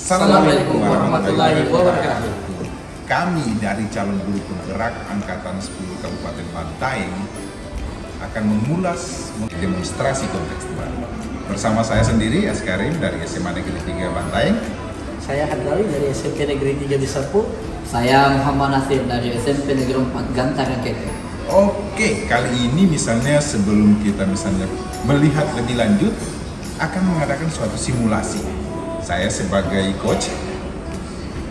Assalamualaikum warahmatullahi wabarakatuh. Kami dari calon guru penggerak Angkatan 10 Kabupaten Bantaeng akan mengulas demonstrasi kontekstual. Bersama saya sendiri, Askarim dari SMA Negeri 3 Bantaeng. Saya Hadrawi dari SMP Negeri 3 Bisapu. Saya Muhammad Nasir dari SMP Negeri 4 Gantaran Keke. Oke, kali ini misalnya sebelum kita melihat lebih lanjut, akan mengadakan suatu simulasi. Saya sebagai coach.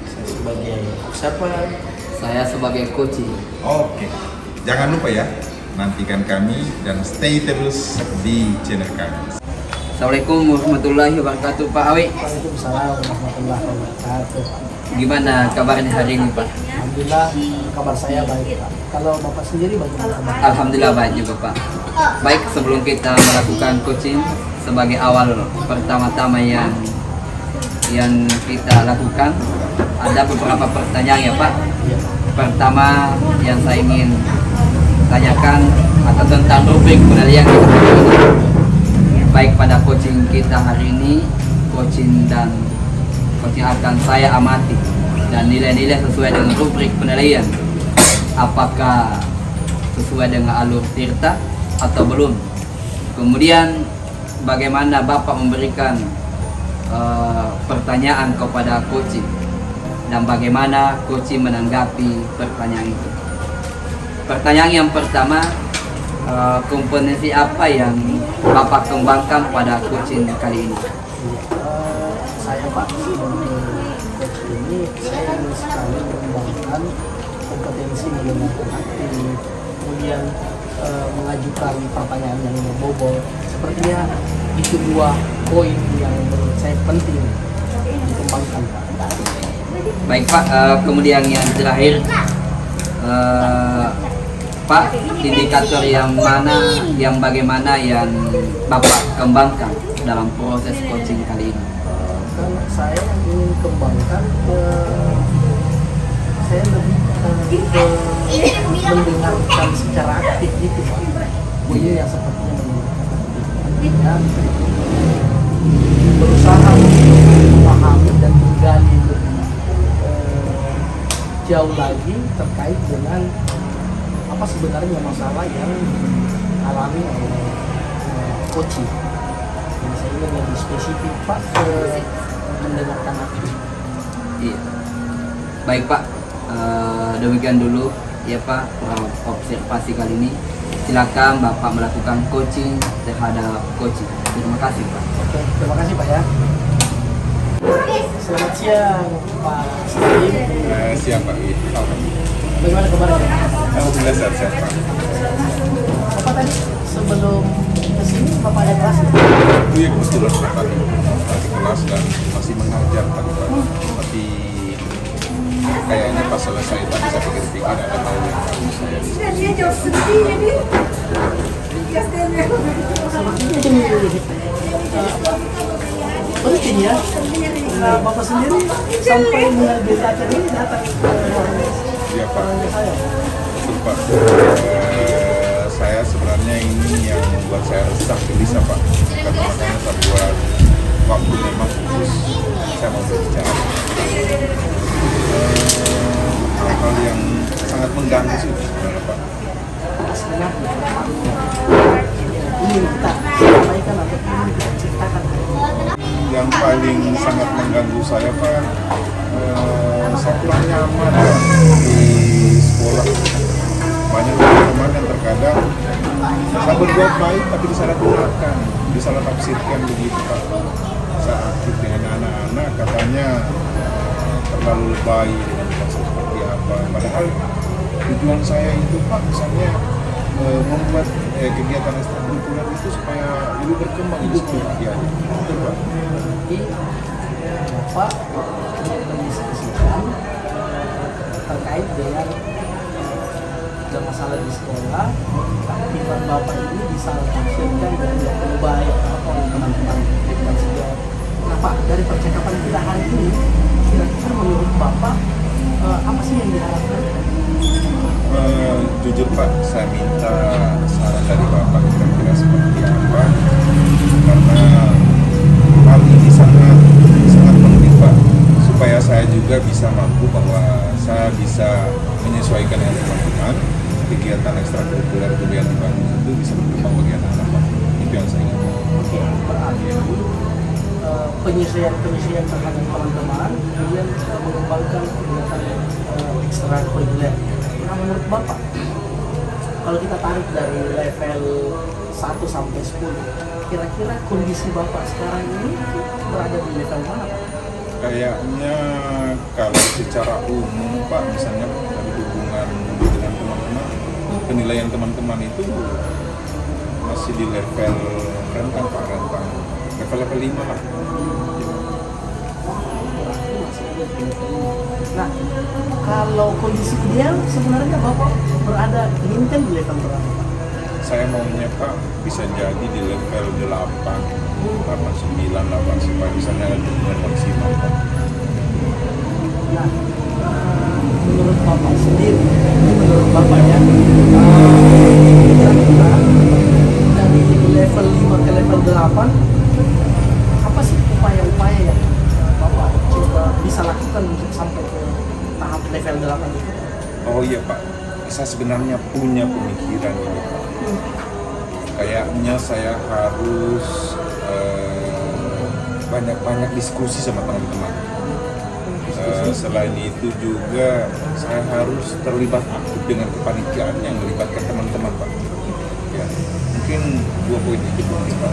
Saya sebagai observer. Saya sebagai coach. Oke, jangan lupa ya, nantikan kami dan stay terus di channel kami. Assalamualaikum warahmatullahi wabarakatuh, Pak Awi. Waalaikumsalam warahmatullahi wabarakatuh. Gimana kabarnya hari ini, Pak? Alhamdulillah, kabar saya baik, Pak. Kalau Bapak sendiri bagaimana kabar? Alhamdulillah baik juga, Pak. Baik, sebelum kita melakukan coaching, sebagai awal pertama-tama yang kita lakukan, ada beberapa pertanyaan ya, Pak. Pertama yang saya ingin tanyakan atau tentang rubrik penilaian kita hari ini. Baik pada coaching kita hari ini, coaching akan saya amati dan nilai-nilai sesuai dengan rubrik penilaian. Apakah sesuai dengan alur tirta atau belum? Kemudian bagaimana Bapak memberikan pertanyaan kepada coaching dan bagaimana coaching menanggapi pertanyaan itu. Pertanyaan yang pertama, kompetensi apa yang Bapak kembangkan pada coaching kali ini? Saya Pak, sebagai coach ini saya ingin sekali mengembangkan kompetensi menggunakan hati, kemudian mengajukan pertanyaan yang berbobot. Sepertinya itu dua poin yang menurut saya penting dikembangkan, Pak. Baik, Pak, kemudian yang terakhir, Pak, indikator yang bagaimana yang Bapak kembangkan dalam proses coaching kali ini? Kan saya ingin kembangkan saya lebih mendengarkan secara aktif gitu, Pak. Ini yang sepertinya dan berusaha memahami dan menggali jauh lagi terkait dengan apa sebenarnya masalah yang alami oleh coaching. Jadi saya ingin lebih spesifik, Pak, mendengarkan aktif. Iya. Baik, Pak, demikian dulu ya, Pak, observasi kali ini. Silakan Bapak melakukan coaching terhadap coaching. Terima kasih, Pak. Oke, terima kasih, Pak ya. Selamat siang, Pak Salim. Siap, Pak. Bagaimana kabarnya? Alhamdulillah sehat-sehat, Pak. Bapak tadi sebelum kesini Bapak ada kelas? Iya, kebetulan Pak di kelas dan masih mengajar Pak. Tapi kayaknya pas selesai tadi saya pikir-pikir ada hal yang harus saya penting ya. Nah, Bapak sendiri sampai menghadiri acara ini datang ke Iya, Pak. Betul, Pak. Saya sebenarnya ini yang membuat saya resah gelisah, Pak. Karena makanya saya buat waktu memang khusus saya mau berbicara. Hal-hal yang sangat mengganggu sih sebenarnya, Pak. Ini kita sampaikan atau ini kita ceritakan. Yang paling sangat mengganggu saya, Pak, saya kurang nyaman, Pak, di sekolah. Banyak teman-teman yang terkadang saya berbuat baik tapi disalahgunakan, disalah tafsirkan begitu, Pak. Saya aktif dengan anak-anak katanya terlalu lebay dengan konsep seperti apa. Padahal tujuan saya itu, Pak, misalnya membuat kegiatan ekstrakurikuler itu supaya lebih berkembang di sekolah. Ya, betul, Pak. Jadi Bapak mendiskusikan terkait dengan ada masalah di sekolah, aktifan Bapak ini disalahgunakan dan tidak baik apa oleh teman-teman dan segala. Nah, Pak, dari percakapan kita hari ini, kira-kira menurut Bapak apa sih yang diharapkan? Jujur, Pak, saya minta saran dari Bapak kira-kira seperti apa, karena hal ini sangat penting, Pak. juga bisa mampu bahwa saya bisa menyesuaikan dengan teman-teman, kegiatan ekstrakurikuler juga yang dibangun itu bisa berkembang bagi anak-anak Pak. Itu yang saya ingat. Oke, berarti penyesuaian terhadap teman-teman, kemudian mengembangkan kegiatan ekstrakurikuler. Nah, menurut Bapak, kalau kita tarik dari level 1 sampai 10, kira-kira kondisi Bapak sekarang ini berada di level mana, Pak? Kayaknya kalau secara umum Pak, misalnya dari hubungan dengan teman-teman, penilaian teman-teman itu masih di level rentang Pak, level 5 lah. Nah, kalau kondisi ideal sebenarnya Bapak berada inginkan di level berapa, Pak? Saya maunya Pak bisa jadi di level 8, 9 lah Pak, supaya misalnya ada hubungan maksimal Pak. Nah, menurut Bapak sendiri, menurut Bapak ya, kira-kira dari level 5 ke level 8, apa sih upaya-upaya yang Bapak coba bisa lakukan untuk sampai ke tahap level 8 itu? Oh iya Pak, saya sebenarnya punya pemikiran ini Pak. Kayaknya saya harus banyak-banyak diskusi sama teman-teman. Selain itu juga saya harus terlibat aktif dengan kepanitiaan yang melibatkan teman-teman Pak. Ya, mungkin 2 poin itu mungkin Pak.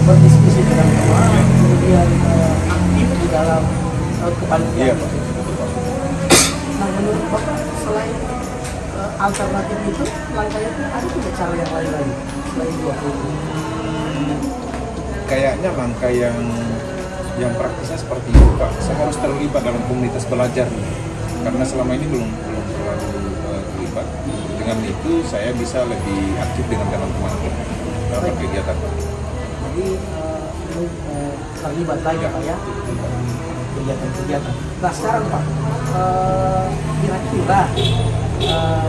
Berdiskusi dengan teman, kemudian aktif di dalam kepanitiaan. Iya Pak, betul Pak. Nah, menurut Bapak selain alternatif itu, langkahnya ada tidak cara yang lain lagi selain 2 poin? Kayaknya langkah yang praktisnya seperti itu Pak. Saya harus terlibat dalam komunitas belajar nih. Karena selama ini belum terlalu terlibat. Dengan itu saya bisa lebih aktif dengan teman-teman dalam kegiatan Pak. Jadi terlibat lagi Pak ya kegiatan-kegiatan. Nah sekarang Pak, kira-kira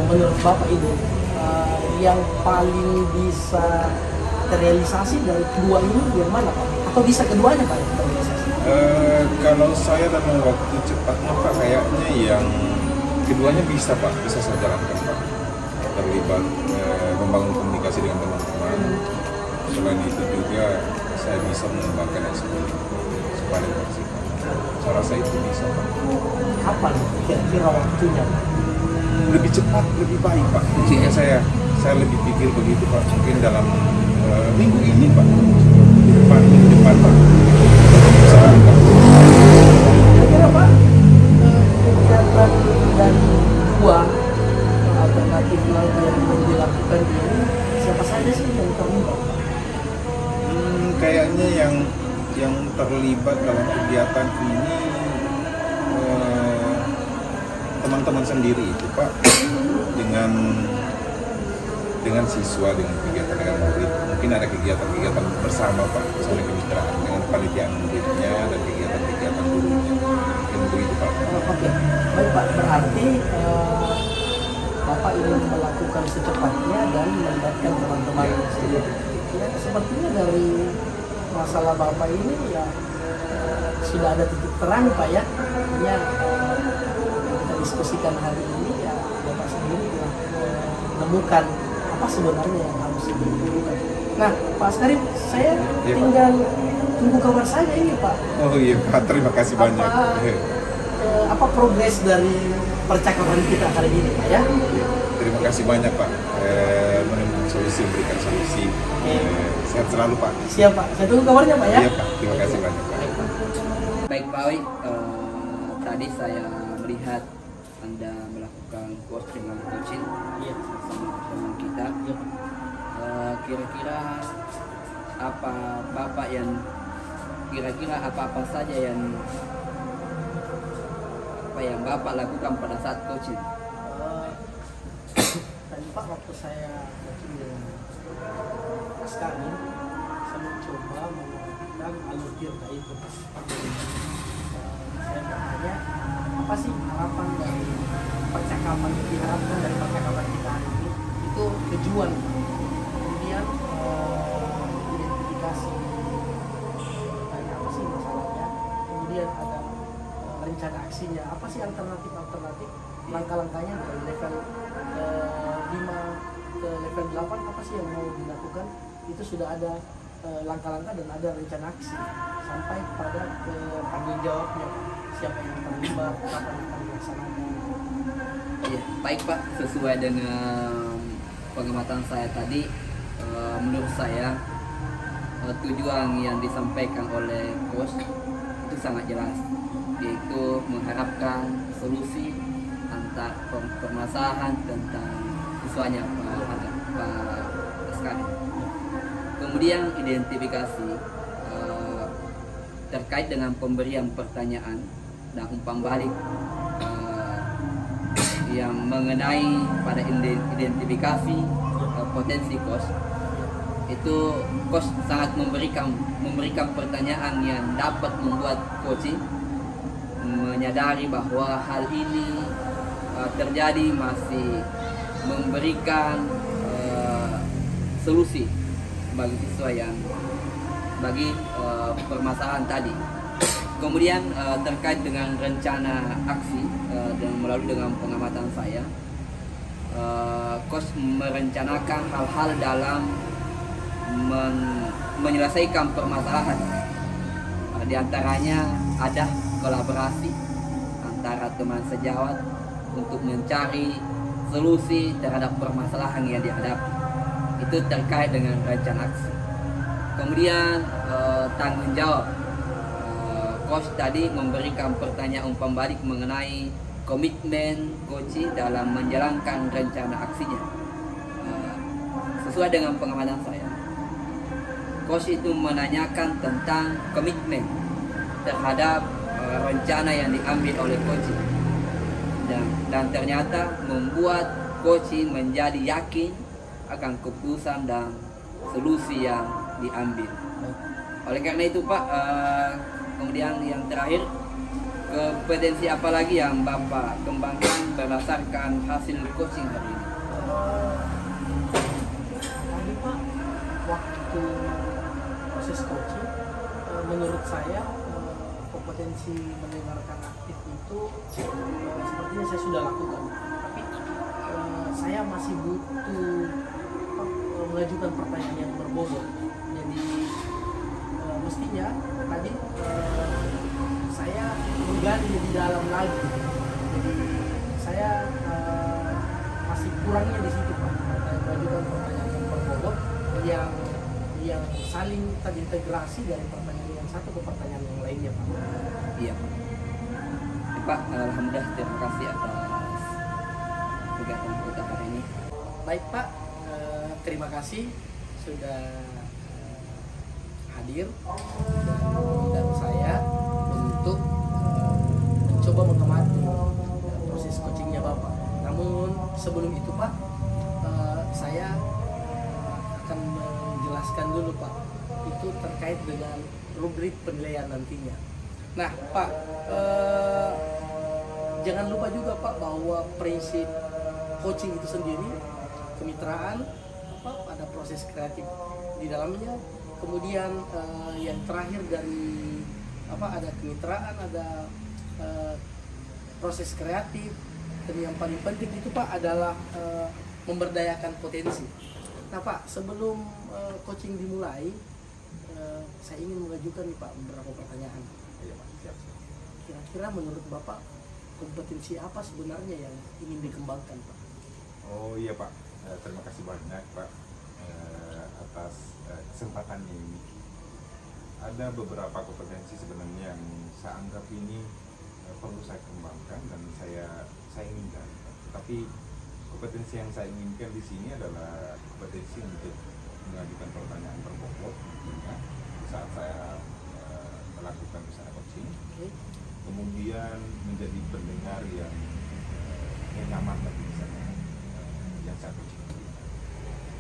menurut Bapak ini yang paling bisa terrealisasi dari kedua ini yang mana Pak? Atau bisa keduanya Pak yang terrealisasi? Kalau saya dalam waktu cepatnya Pak, kayaknya yang keduanya bisa Pak, bisa saya jalankan Pak. Terlibat membangun komunikasi dengan teman-teman. Selain itu juga saya bisa mengembangkan ekspor supaya maksimal. Saya rasa itu bisa Pak. Kapan kira-kira waktunya Pak? Lebih cepat, lebih baik Pak. Maksudnya saya lebih pikir begitu Pak. Mungkin dalam minggu ini Pak, minggu depan Pak. Kira-kira Pak, kegiatan dan dua alternatif langkah yang dilakukan ini, siapa saja sih yang terlibat? Kayaknya yang terlibat dalam kegiatan ini teman-teman sendiri itu Pak, dengan siswa, dengan kegiatan dengan murid. Mungkin ada kegiatan-kegiatan bersama Pak, misalnya kemitraan dengan panitiaan muridnya dan kegiatan-kegiatan gurunya. Mungkin begitu Pak. Oke, baik Pak, berarti Bapak ingin melakukan secepatnya dan melibatkan teman-teman sendiri. Ya, sepertinya dari masalah Bapak ini ya sudah ada titik terang Pak ya. Ya kita diskusikan hari ini ya Bapak sendiri telah menemukan apa sebenarnya yang harus dilakukan. Nah, Pak Askarim, saya tinggal tunggu kabar saja ini Pak. Oh iya Pak, terima kasih banyak. Apa progres dari percakapan kita hari ini Pak ya? Terima kasih banyak Pak, menemukan solusi, memberikan solusi. Sehat selalu Pak. Siap Pak, saya tunggu kabarnya Pak ya. Iya Pak, terima kasih banyak Pak. Baik Pak Oi, tadi saya melihat Anda melakukan coaching bersama teman kita. Kira-kira apa Bapak yang apa saja yang Bapak lakukan pada saat coaching? Tadi Pak, waktu saya coaching dengan Mas Karim, saya mencoba melakukan alur tirta itu. Saya bertanya, apa sih harapan dari percakapan yang diharapkan dari percakapan kita hari ini? Itu tujuan. Kemudian identifikasi tanya apa sih masalahnya. Kemudian ada rencana aksinya. Apa sih alternatif langkah-langkahnya dari level 5 ke level 8, apa sih yang mau dilakukan? Itu sudah ada langkah-langkah dan ada rencana aksi sampai pada ke tanggung jawabnya, siapa yang terlibat, kapan akan dilaksanakan. Iya, baik Pak, sesuai dengan pengamatan saya tadi, menurut saya tujuan yang disampaikan oleh Coach itu sangat jelas, yaitu mengharapkan solusi antar permasalahan tentang siswanya Pak Askari. Kemudian identifikasi terkait dengan pemberian pertanyaan dan umpan balik yang mengenai pada identifikasi potensi Coach. Itu Coach sangat memberikan pertanyaan yang dapat membuat coaching menyadari bahwa hal ini terjadi, masih memberikan solusi bagi siswa yang bagi permasalahan tadi. Kemudian terkait dengan rencana aksi dan melalui dengan pengamatan saya, Coach merencanakan hal-hal dalam menyelesaikan permasalahan. Di antaranya ada kolaborasi antara teman sejawat untuk mencari solusi terhadap permasalahan yang dihadapi. Itu terkait dengan rencana aksi. Kemudian tanggung jawab. Coach tadi memberikan pertanyaan umpan balik mengenai komitmen coaching dalam menjalankan rencana aksinya. Sesuai dengan pengamatan saya, Coach itu menanyakan tentang komitmen terhadap rencana yang diambil oleh coaching, dan ternyata membuat coaching menjadi yakin akan keputusan dan solusi yang diambil. Oleh karena itu Pak, kemudian yang terakhir, kompetensi apa lagi yang Bapak kembangkan berdasarkan hasil coaching hari ini? Tadi Pak, waktu proses coaching, menurut saya kompetensi mendengarkan aktif itu sepertinya saya sudah lakukan, tapi saya masih butuh mengajukan pertanyaan yang berbobot. Jadi mestinya tadi saya menggali lebih dalam lagi. Jadi saya masih kurangnya di situ Pak, mengajukan pertanyaan yang berbobot yang saling terintegrasi dari pertanyaan yang satu ke pertanyaan yang lainnya Pak. Iya Pak, alhamdulillah, terima kasih atas kegiatan kita hari ini. Baik Pak, terima kasih sudah hadir dan saya untuk coba mengamati proses coachingnya Bapak. Namun sebelum itu Pak, saya akan menjelaskan dulu Pak, itu terkait dengan rubrik penilaian nantinya. Nah Pak, jangan lupa juga Pak bahwa prinsip coaching itu sendiri kemitraan, ada proses kreatif di dalamnya. Kemudian yang terakhir dari ada kemitraan, ada proses kreatif, dan yang paling penting itu Pak adalah memberdayakan potensi. Nah Pak, sebelum coaching dimulai, saya ingin mengajukan nih Pak beberapa pertanyaan. Kira-kira menurut Bapak kompetensi apa sebenarnya yang ingin dikembangkan Pak? Oh iya Pak, terima kasih banyak Pak atas kesempatannya ini. Ada beberapa kompetensi sebenarnya yang saya anggap ini perlu saya kembangkan dan saya inginkan. Tapi kompetensi yang saya inginkan di sini adalah kompetensi untuk mengajukan pertanyaan berbobot tentunya saat saya melakukan usaha coaching. Kemudian menjadi pendengar yang nyaman bagi misalnya yang saya coaching.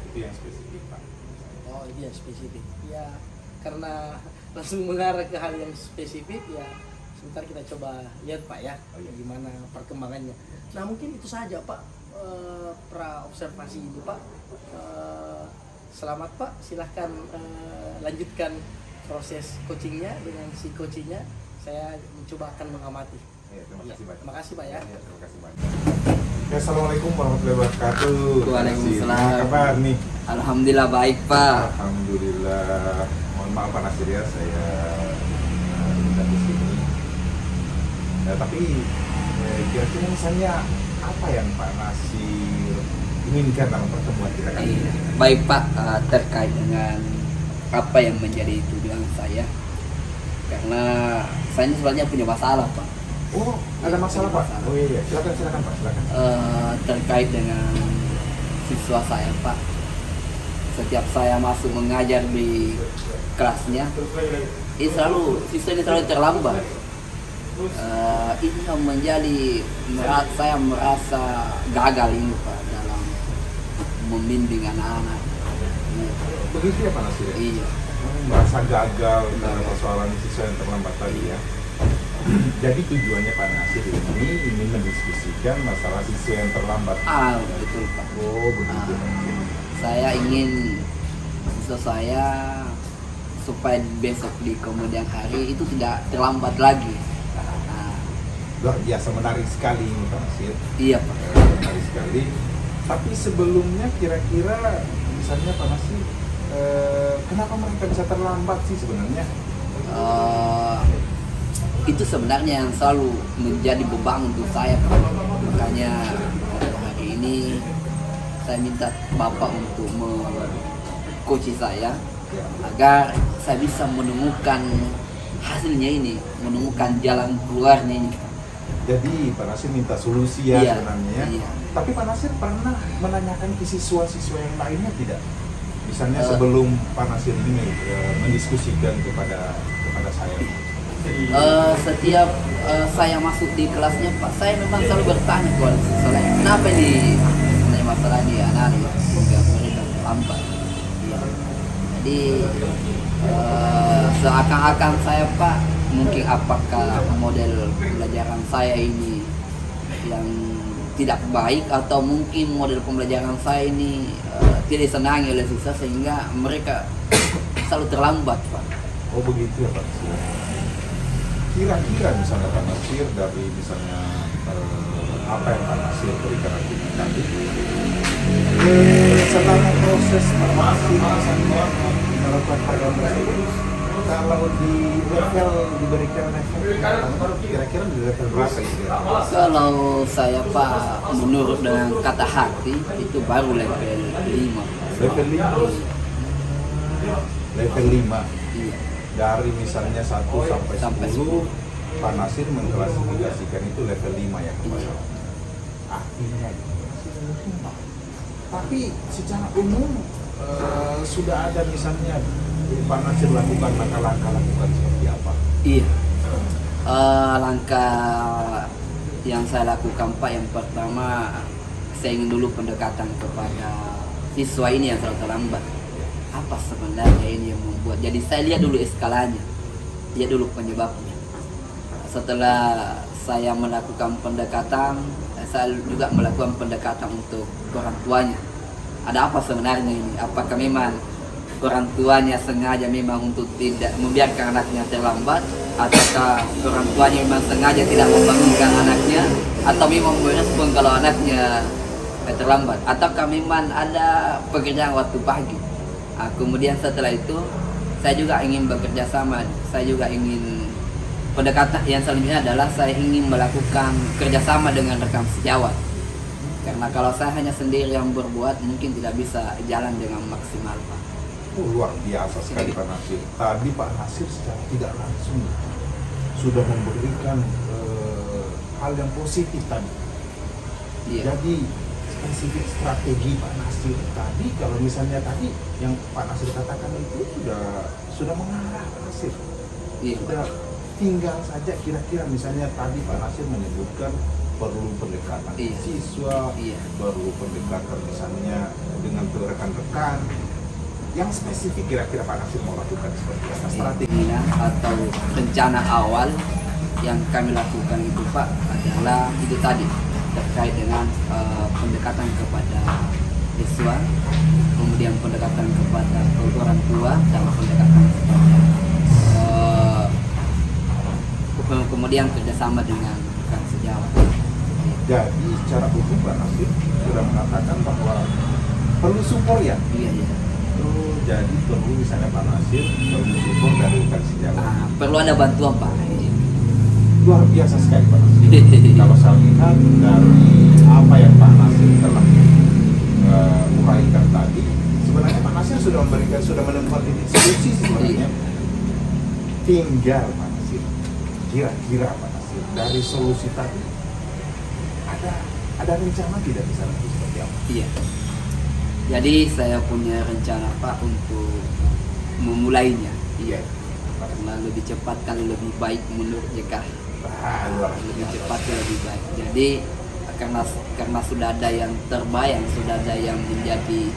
Itu yang spesifik Pak. Oh itu yang spesifik. Ya karena langsung mengarah ke hal yang spesifik ya. Sebentar kita coba lihat Pak ya, gimana perkembangannya. Nah mungkin itu saja Pak, pra observasi itu Pak. Selamat Pak, silahkan lanjutkan proses coachingnya dengan si coachingnya. saya mencoba akan mengamati. Ya, terima kasih banyak. Terima kasih Pak ya. Ya, terima kasih banyak. Ya, assalamualaikum warahmatullahi wabarakatuh. Waalaikumsalam. Apa kabar nih? Alhamdulillah baik Pak. Alhamdulillah. Mohon maaf Pak Nasir ya, saya tidak di sini. Ya, tapi kira-kira misalnya apa yang Pak Nasir inginkan dalam pertemuan kita kali ini? Baik Pak, terkait dengan apa yang menjadi tujuan saya, karena saya ini sebenarnya punya masalah Pak. Oh, ada masalah Pak? Oh iya, silakan Pak, silakan. Terkait dengan siswa saya Pak. Setiap saya masuk mengajar di kelasnya, siswa ini selalu terlambat. Ini yang menjadi saya merasa gagal ini Pak dalam membimbing anak-anak. Begitu ya Pak Nasir? Iya. Merasa gagal dalam persoalan siswa yang terlambat tadi ya. Jadi tujuannya Pak Nasir ini ingin mendiskusikan masalah siswa yang terlambat. Betul Pak. Oh begitu. Saya ingin siswa saya supaya besok di kemudian hari itu tidak terlambat lagi. Luar biasa, menarik sekali ini Pak Nasir. Iya Pak. Menarik sekali. Tapi sebelumnya kira-kira misalnya Pak Nasir, kenapa mereka bisa terlambat sih sebenarnya? Itu sebenarnya yang selalu menjadi beban untuk saya Pak. Makanya hari ini saya minta Bapak untuk mengcoach saya agar saya bisa menemukan hasilnya ini, menemukan jalan keluarnya ini. Jadi Pak Nasir minta solusi ya Iya, sebenarnya ya. iya. Tapi Pak Nasir pernah menanyakan ke siswa-siswa yang lainnya tidak? Misalnya sebelum Pak Nasir ini mendiskusikan kepada saya. Setiap saya masuk di kelasnya Pak, saya memang selalu bertanya kepada siswa lain, kenapa ini masalah di anak-anak yang mereka terlambat. Iya. Jadi seakan-akan saya Pak, mungkin apakah model pembelajaran saya ini yang tidak baik, atau mungkin model pembelajaran saya ini tidak disenangi oleh siswa sehingga mereka selalu terlambat Pak. Oh begitu ya Pak Nasir. Kira-kira misalnya Pak Nasir dari misalnya apa yang Pak Nasir berikan argumen tadi, selama proses Pak Nasir misalnya melakukan program tersebut, kalau di level diberikan level kira-kira di level berapa gitu ya? Kalau saya Pak, menurut dengan kata hati itu baru level 5. Level 5? Level 5? Iya. Dari misalnya 1 sampai 10, Pak Nasir mengklasifikasikan itu level 5 ya kepada artinya gitu. Tapi secara umum sudah ada misalnya Pak Nasir lakukan langkah-langkah seperti apa? Iya. Langkah yang saya lakukan Pak, yang pertama saya ingin dulu pendekatan kepada siswa ini yang selalu terlambat. Apa sebenarnya ini yang membuat? Jadi saya lihat dulu eskalanya, lihat dulu penyebabnya. Setelah saya melakukan pendekatan, saya juga melakukan pendekatan untuk orang tuanya. Ada apa sebenarnya ini? Apakah memang orang tuanya sengaja memang untuk tidak membiarkan anaknya terlambat, ataukah orang tuanya memang sengaja tidak membangunkan anaknya, atau memang merespon kalau anaknya terlambat, ataukah memang ada pekerjaan waktu pagi. Kemudian setelah itu saya juga ingin bekerja sama, saya juga ingin pendekatan yang selanjutnya adalah saya ingin melakukan kerjasama dengan rekan sejawat, karena kalau saya hanya sendiri yang berbuat mungkin tidak bisa jalan dengan maksimal Pak. Luar biasa sekali Pak Nasir. Tadi Pak Nasir secara tidak langsung sudah memberikan hal yang positif tadi. Iya. Jadi spesifik strategi Pak Nasir tadi, kalau misalnya tadi yang Pak Nasir katakan itu sudah mengarah Pak Nasir. Iya. Sudah tinggal saja kira-kira misalnya tadi Pak Nasir menyebutkan perlu pendekatan Iya. siswa, Iya. perlu pendekatan misalnya dengan rekan-rekan. Yang spesifik kira-kira Pak Nasir mau lakukan seperti apa strategi? Atau rencana awal yang kami lakukan itu Pak adalah itu tadi, terkait dengan pendekatan kepada siswa, kemudian pendekatan kepada orang tua, dan pendekatan kepada kemudian kerjasama dengan rekan sejawat. Jadi secara umum Pak Nasir sudah mengatakan bahwa perlu support ya. Iya. Oh, jadi perlu misalnya Pak Nasir perlu support dari rekan sejawat. Perlu ada bantuan Pak. Luar biasa sekali Pak Nasir. Kalau saya lihat dari apa yang Pak Nasir telah uraikan tadi, sebenarnya Pak Nasir sudah menemukan titik solusi sebenarnya. Tinggal Pak Nasir, kira-kira Pak Nasir dari solusi tadi ada rencana tidak di sana seperti apa? Iya. Jadi saya punya rencana Pak untuk memulainya. Iya. Karena lebih cepat kalau lebih baik menurut JK. Lebih cepat lebih baik. Jadi karena sudah ada yang terbayang, sudah ada yang menjadi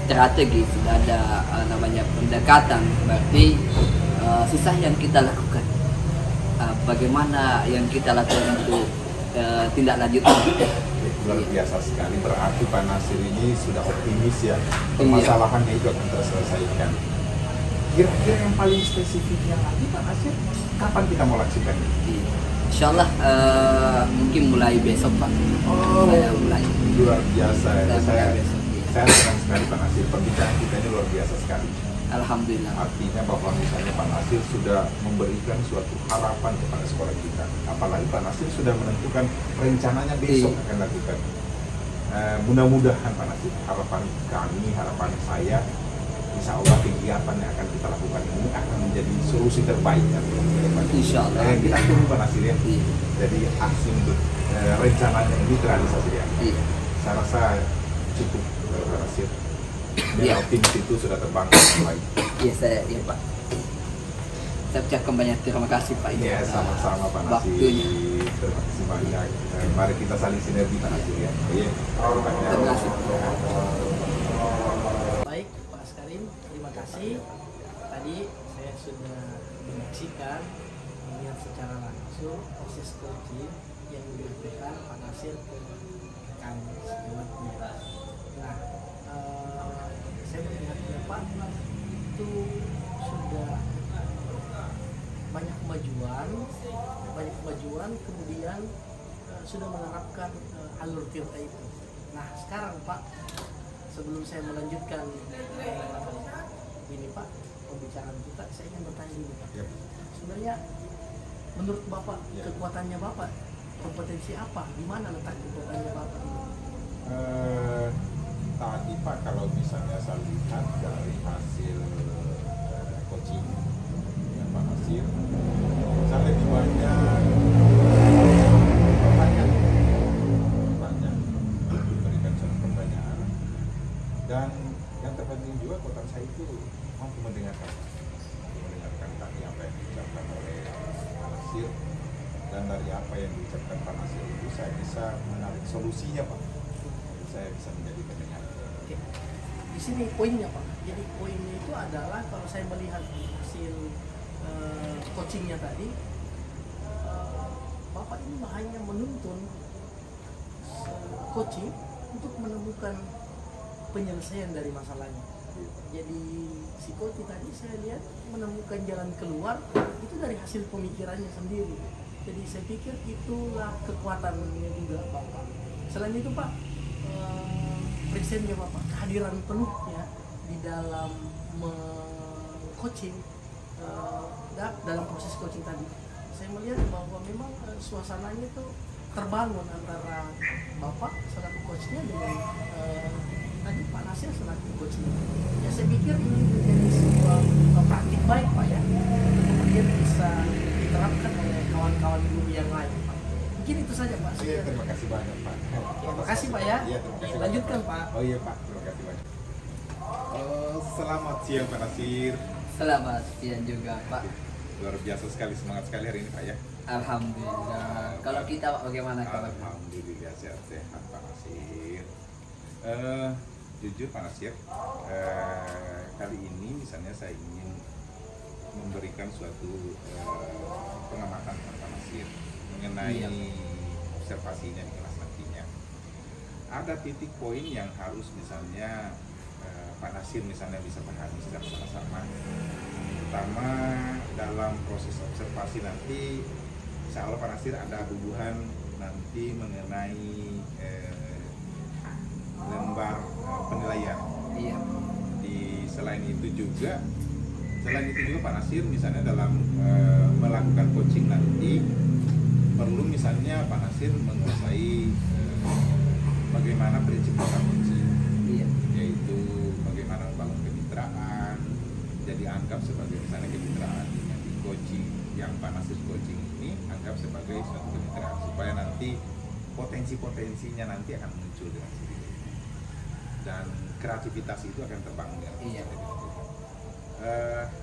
strategi, sudah ada namanya pendekatan, berarti sisa yang kita lakukan. Bagaimana yang kita lakukan untuk tindak lanjut. Luar biasa sekali, berarti Pak Nasir ini sudah optimis ya, permasalahannya itu akan terselesaikan. Kira-kira yang paling spesifiknya lagi Pak Nasir, kapan kita mau lakukan ini? Insya Allah mungkin mulai besok Pak. Saya mulai. Luar biasa ya. Saya senang sekali Pak Nasir, perbincangan kita ini luar biasa sekali. Alhamdulillah. Artinya bahwa misalnya Pak Nasir sudah memberikan suatu harapan kepada sekolah kita. Apalagi Pak Nasir sudah menentukan rencananya besok akan lakukan. Mudah-mudahan Pak Nasir, harapan kami, harapan saya, insya Allah kegiatan yang akan kita lakukan ini akan menjadi solusi terbaik ya, insya Allah. Kita tunggu Pak Nasir ya. Iya. Jadi aksi untuk rencananya ini terrealisasi ya. Iya. Saya rasa cukup Pak Nasir. Iya. Optimis itu sudah terbangkit baik. Iya Pak. Saya ucapkan banyak terima kasih Pak. Iya, sama-sama Pak Nasir. Waktunya. Terima kasih banyak. Mari kita saling sinergi Pak Nasir ya. Iya. Terima kasih. Baik Pak Askarim, terima kasih. Tadi saya sudah menyaksikan, melihat secara langsung proses coaching yang diberikan Pak Nasir ke rekan sejawatnya. Nah, saya melihatnya Pak itu sudah banyak kemajuan, kemudian sudah menerapkan alur Tirta itu. Nah sekarang Pak, sebelum saya melanjutkan ini Pak, pembicaraan kita, saya ingin bertanya dulu Pak. Yep. Sebenarnya menurut Bapak, kekuatannya Bapak, kompetensi apa, di mana letak kekuatannya Bapak ini? Tadi Pak, kalau misalnya saya lihat dari hasil coaching ya Pak Nasir, saya lebih banyak memberikan suatu pertanyaan, dan yang terpenting juga kotak saya itu mampu mendengarkan tadi apa yang diucapkan oleh Pak Nasir, dan dari apa yang diucapkan Pak Nasir itu saya bisa menarik solusinya Pak. Saya bisa menjadi pendengar. Oke. Di sini poinnya Pak. Jadi poinnya itu adalah kalau saya melihat hasil coachingnya tadi, Bapak ini hanya menuntun coaching untuk menemukan penyelesaian dari masalahnya. Jadi si coaching tadi saya lihat menemukan jalan keluar itu dari hasil pemikirannya sendiri. Jadi saya pikir itulah kekuatannya juga Bapak. Selain itu Pak, presennya Bapak, kehadiran penuhnya di dalam coaching, dalam proses coaching tadi, saya melihat bahwa memang suasananya itu terbangun antara Bapak selaku coachnya dengan tadi Pak Nasir selaku coachnya. Ya saya pikir ini menjadi sebuah praktik baik Pak ya, kemudian bisa diterapkan oleh kawan-kawan guru yang lain Pak. Mungkin itu saja Pak. Iya, terima kasih banyak Pak. Terima kasih Pak ya. Iya, terima kasih. Lanjutkan Pak. Oh iya Pak, terima kasih banyak. Selamat siang Pak Nasir. Selamat siang juga Pak. Luar biasa sekali, semangat sekali hari ini Pak ya. Alhamdulillah. Kalau kita Pak, bagaimana kabar? Alhamdulillah sehat-sehat Pak Nasir. Jujur Pak Nasir, kali ini misalnya saya ingin memberikan suatu pengamatan kepada Pak Nasir mengenai observasinya di kelas nantinya. Ada titik poin yang harus misalnya Pak Nasir misalnya bisa pahami secara sama-sama. Pertama, dalam proses observasi nanti Nasir ada hubungan nanti mengenai lembar penilaian. Iya. Selain itu juga Pak Nasir misalnya dalam melakukan coaching nanti perlu misalnya Pak Nasir menguasai bagaimana prinsip dasar coaching, Iya. yaitu bagaimana membangun kemitraan. Jadi anggap sebagai misalnya kemitraan yang di coaching, yang Pak Nasir coaching ini anggap sebagai suatu kemitraan supaya nanti potensi-potensinya nanti akan muncul dengan sendiri dan kreativitas itu akan terbangun. Iya.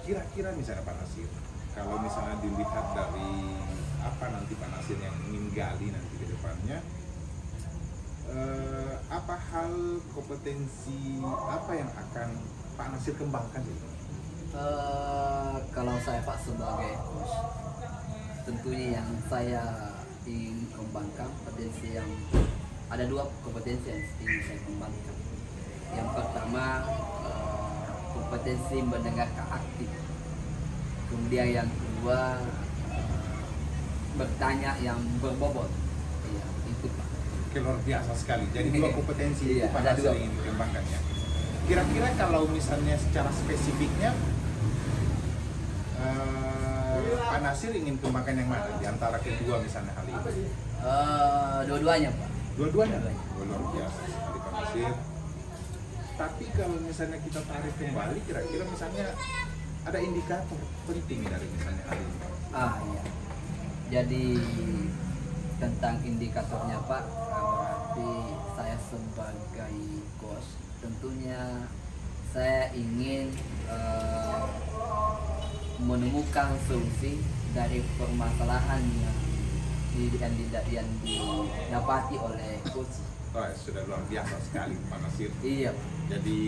Kira-kira misalnya Pak Nasir, kalau misalnya dilihat dari apa nanti Pak Nasir yang ingin gali nanti ke depannya, apa hal kompetensi apa yang akan Pak Nasir kembangkan itu? Kalau saya Pak sebagai coach, tentunya yang saya ingin kembangkan potensi yang ada 2 kompetensi yang ingin saya kembangkan. Yang pertama kompetensi mendengarkan aktif. Kemudian yang kedua bertanya yang berbobot. Iya, itu Pak. Oke, luar biasa sekali. Jadi 2 kompetensi Iya, itu Pak ada Nasir 2. ingin dikembangkan ya. Kira-kira kalau misalnya secara spesifiknya Pak Nasir ingin kembangkan yang mana di antara kedua misalnya hal ini? Dua-duanya Pak. Dua-duanya? Oh, luar biasa sekali Pak Nasir. Tapi kalau misalnya kita tarik kembali, kira-kira misalnya ada indikator penting dari misalnya hal ini? Iya. Jadi tentang indikatornya Pak, berarti saya sebagai coach tentunya saya ingin menemukan solusi dari permasalahan yang didapati oleh coach. Oh, sudah luar biasa sekali Pak Nasir. Iya. Jadi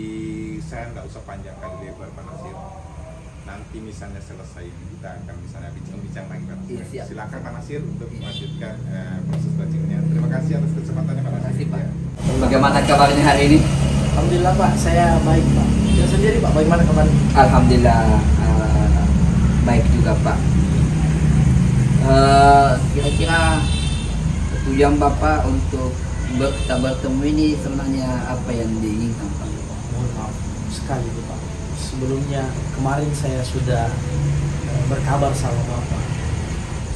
saya nggak usah panjang kali lebar Pak Nasir. Nanti misalnya selesai ini kita akan misalnya bincang-bincang lagi Pak Nasir. Iya, siap. Silakan Pak Nasir untuk melanjutkan proses coachingnya. Terima kasih atas kesempatannya Pak Terima Nasir. kasih Pak. Ya. Bagaimana kabarnya hari ini? Alhamdulillah Pak, saya baik Pak. Dan sendiri Pak, bagaimana kabarnya? Alhamdulillah baik juga Pak. Kira-kira tujuan Bapak untuk kita bertemu ini sebenarnya apa yang diinginkan Pak? Mohon maaf sekali Pak. Sebelumnya kemarin saya sudah berkabar sama Bapak.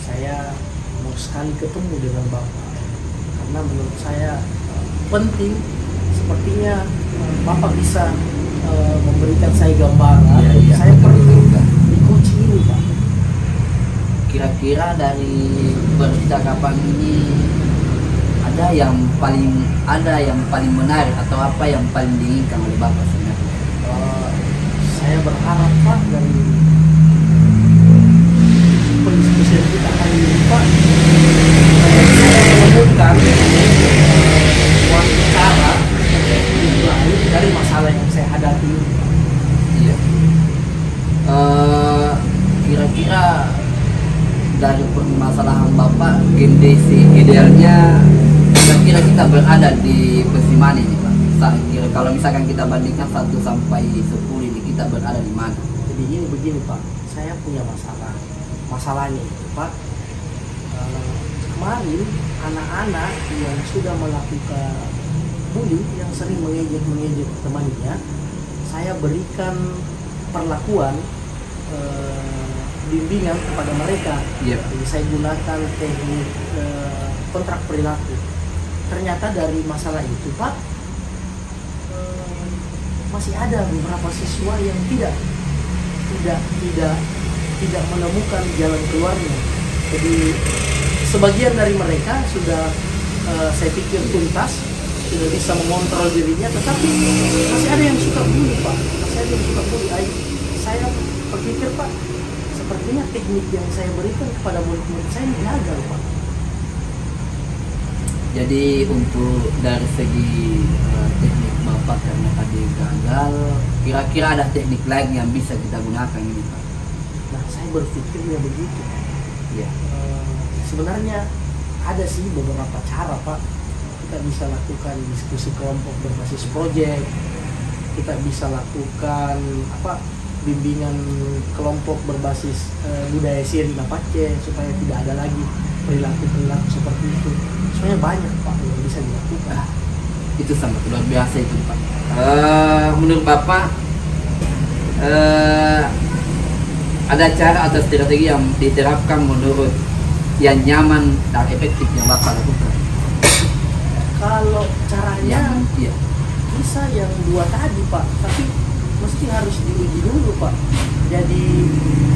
Saya mau sekali ketemu dengan Bapak karena menurut saya penting. Sepertinya Bapak bisa memberikan saya gambaran. Iya, Saya betul perlu juga. di coaching ini Pak. Kira-kira dari percakapan ini ada yang paling menarik atau apa yang paling diinginkan oleh Bapak sebenarnya? Saya berharap Pak dari pendiskusian kita kali ini Pak, saya menemukan suatu cara lain dari masalah yang saya hadapi ini. Iya. Kira-kira dari permasalahan Bapak, kondisi idealnya kira-kira kita berada di posisi mana ini Pak? Kira kalau misalkan kita bandingkan 1 sampai 10 ini kita berada di mana? Jadi ini begini Pak, saya punya masalah. Masalahnya itu Pak, kemarin anak-anak yang sudah melakukan bully, yang sering mengejek temannya, saya berikan perlakuan bimbingan kepada mereka. Iya. Jadi saya gunakan teknik kontrak perilaku. Ternyata dari masalah itu Pak, masih ada beberapa siswa yang tidak menemukan jalan keluarnya. Jadi sebagian dari mereka sudah saya pikir tuntas, sudah bisa mengontrol dirinya, tetapi masih ada yang suka bully Pak. Masih ada yang suka bully. Saya berpikir Pak, sepertinya teknik yang saya berikan kepada murid-murid saya ini gagal Pak. Jadi untuk dari segi teknik Bapak karena tadi gagal, kira-kira ada teknik lain yang bisa kita gunakan ini Pak? Nah, saya berpikirnya begitu Pak. Iya. Sebenarnya ada sih beberapa cara Pak. Kita bisa lakukan diskusi kelompok berbasis proyek, kita bisa lakukan bimbingan kelompok berbasis budaya Sirina Pace supaya tidak ada lagi perilaku seperti itu. Soalnya banyak Pak yang bisa dilakukan. Itu sangat luar biasa itu Pak. Menurut Bapak ada cara atau strategi yang diterapkan menurut yang nyaman dan efektif yang Bapak lakukan? Kalau caranya Iya. bisa yang dua tadi Pak, tapi mesti harus diuji dulu Pak. Jadi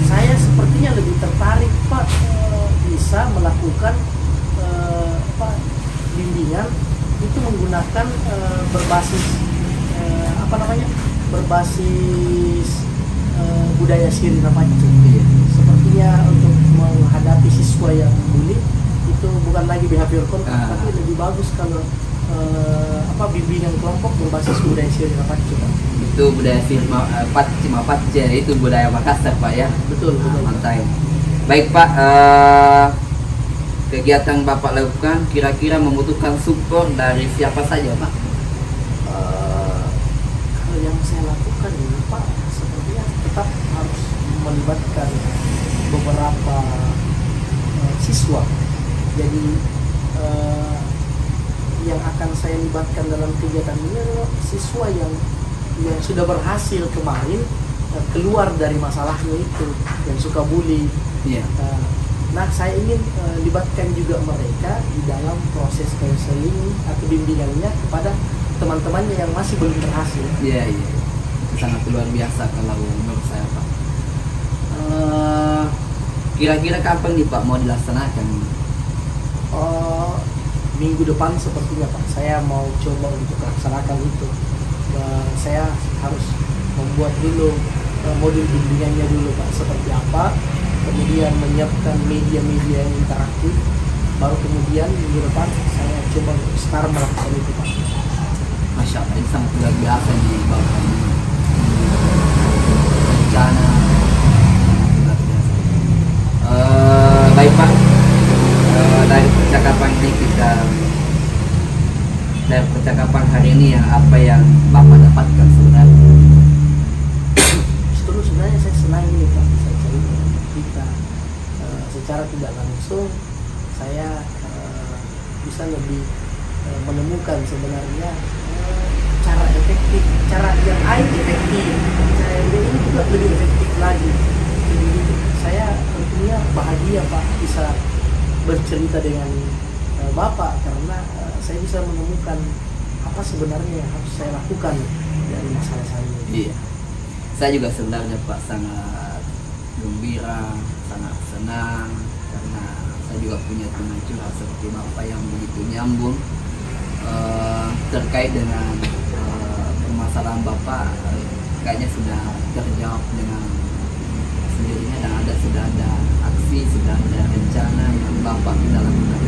saya sepertinya lebih tertarik Pak bisa melakukan bimbingan itu menggunakan berbasis berbasis budaya Sirina Pacu. Sepertinya untuk menghadapi siswa yang bully itu bukan lagi behavior control, tapi lebih bagus kalau bimbingan kelompok berbasis budaya Sirina Pacu. Itu budaya Pacu, itu budaya Makassar Pak ya. Betul. Mantap. Baik Pak, kegiatan Bapak lakukan kira-kira membutuhkan support dari siapa saja Pak? Kalau yang saya lakukan ini Pak, sepertinya tetap harus melibatkan beberapa siswa. Jadi yang akan saya libatkan dalam kegiatan ini adalah siswa yang sudah berhasil kemarin keluar dari masalahnya itu, yang suka bully. Iya. Nah, saya ingin libatkan juga mereka di dalam proses konseling atau bimbingannya kepada teman-temannya yang masih belum berhasil. Iya. Itu sangat luar biasa kalau menurut saya Pak. Kira-kira kapan nih Pak mau dilaksanakan? Minggu depan sepertinya Pak, saya mau coba untuk laksanakan itu. Saya harus membuat dulu modul bimbingannya dulu Pak, seperti apa, kemudian menyiapkan media-media yang interaktif, baru kemudian minggu depan saya coba start melakukan itu Pak. Masya Allah, ini sangat luar biasa di Bapak ini. Rencana luar biasa. Baik Pak, dari percakapan hari ini apa yang Bapak dapatkan sebenarnya? Justru sebenarnya saya senang ini Pak, bisa cerita kita secara tidak langsung. Saya bisa lebih menemukan sebenarnya cara efektif, cara yang lain efektif, cara yang ini juga lebih efektif lagi. Jadi saya tentunya bahagia Pak bisa bercerita dengan Bapak karena saya bisa menemukan apa sebenarnya yang harus saya lakukan dari masalah saya ini. Iya. Saya juga sebenarnya Pak sangat gembira, sangat senang karena saya juga punya teman curhat seperti Bapak yang begitu nyambung terkait dengan permasalahan Bapak. Kayaknya sudah terjawab dengan sendirinya dan sudah ada aksi, sudah ada rencana yang Bapak tidak lakukan.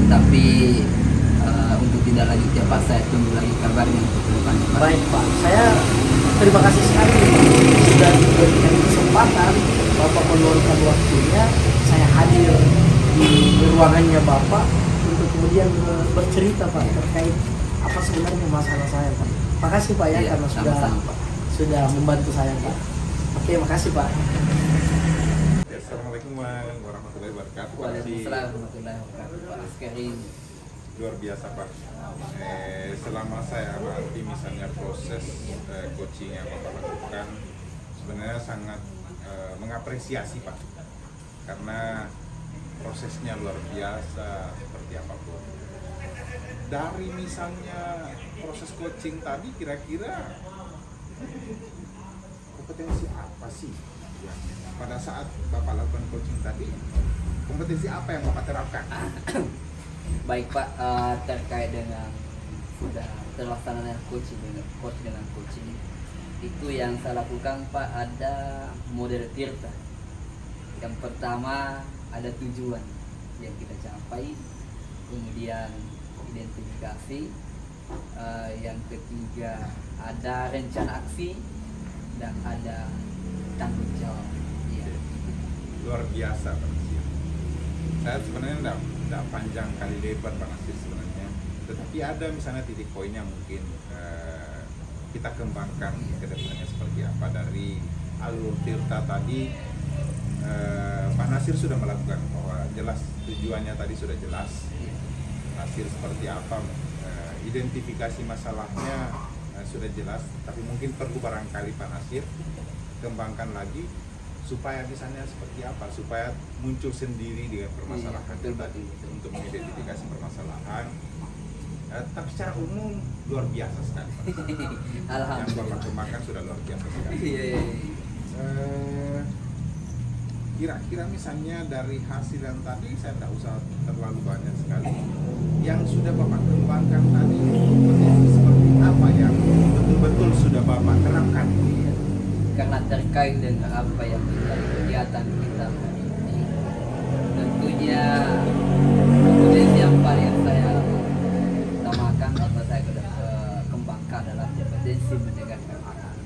Tapi untuk tidak lanjutnya Pak, saya tunggu lagi kabarnya untuk ke depan Pak. Baik Pak, saya terima kasih sekali sudah diberikan kesempatan Bapak meluangkan waktunya. Saya hadir di ruangannya Bapak untuk kemudian bercerita Pak terkait apa sebenarnya masalah saya Pak. Makasih Pak ya, karena sama-sama, Pak. sudah membantu saya Pak. Oke, makasih Pak. Assalamualaikum warahmatullahi wabarakatuh. Waalaikumsalam warahmatullahi wabarakatuh. Pak Askeri. Luar biasa Pak. Selama saya amati misalnya proses coaching yang Bapak lakukan, sebenarnya sangat mengapresiasi Pak, karena prosesnya luar biasa seperti apapun. Dari misalnya proses coaching tadi, kira-kira kompetensi apa sih yang pada saat Bapak lakukan coaching tadi, kompetensi apa yang Bapak terapkan? Baik Pak, terkait dengan sudah terlaksananya coaching dengan coaching itu yang saya lakukan Pak, ada model tirta. Yang pertama ada tujuan yang kita capai, kemudian identifikasi, yang ketiga ada rencana aksi, dan ada tanggung jawab. Ya. Luar biasa Pak Nasir. Saya sebenarnya tidak panjang kali lebar Pak Nasir sebenarnya, tetapi ada misalnya titik poin yang mungkin kita kembangkan ke depannya seperti apa. Dari alur tirta tadi, Pak Nasir sudah melakukan bahwa jelas tujuannya tadi sudah jelas. Nasir seperti apa, identifikasi masalahnya sudah jelas, tapi mungkin perlu barangkali Pak Nasir kembangkan lagi supaya misalnya seperti apa, supaya muncul sendiri dengan permasalahan tadi untuk mengidentifikasi permasalahan. Tapi secara umum luar biasa sekali. Yang Bapak kembangkan sudah luar biasa sekali. Kira-kira misalnya dari hasil yang tadi saya tidak usah terlalu banyak sekali. Yang sudah Bapak kembangkan tadi seperti apa yang betul-betul sudah Bapak terapkan? Karena terkait dengan apa yang menjadi kegiatan kita hari ini, tentunya kompetensi yang paling saya utamakan atau saya kembangkan adalah kompetensi menegakkan anak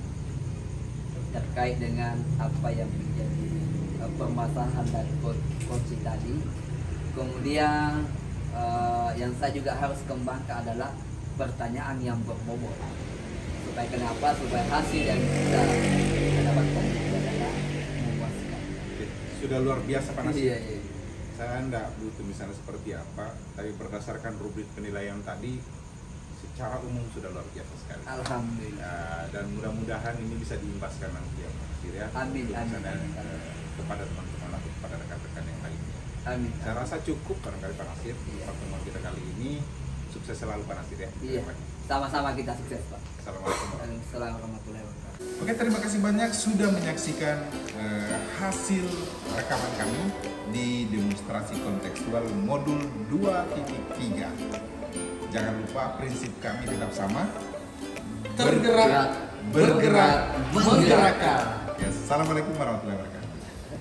terkait dengan apa yang menjadi permasalahan dari coach tadi. Kemudian yang saya juga harus kembangkan adalah pertanyaan yang berbobot. Supaya kenapa? Supaya hasil yang kita dapatkan itu adalah memuaskan. Sudah luar biasa Pak Nasir. Iya. Saya tidak butuh misalnya seperti apa, tapi berdasarkan rubrik penilaian tadi secara umum sudah luar biasa sekali. Alhamdulillah. Dan mudah-mudahan ini bisa diimbaskan nanti ya Pak Nasir ya. Amin. Kepada teman-teman atau kepada rekan-rekan yang lainnya. Amin. Saya rasa cukup barangkali Pak Nasir pertemuan kita kali ini. Sukses selalu Pak Nasir ya. Iya. Sama-sama kita sukses Pak. Assalamualaikum. Waalaikumsalam warahmatullahi wabarakatuh. Oke, terima kasih banyak sudah menyaksikan hasil rekaman kami di demonstrasi kontekstual modul 2.3. Jangan lupa prinsip kami tetap sama. Tergerak, bergerak, menggerakkan. Ya, assalamualaikum warahmatullahi wabarakatuh.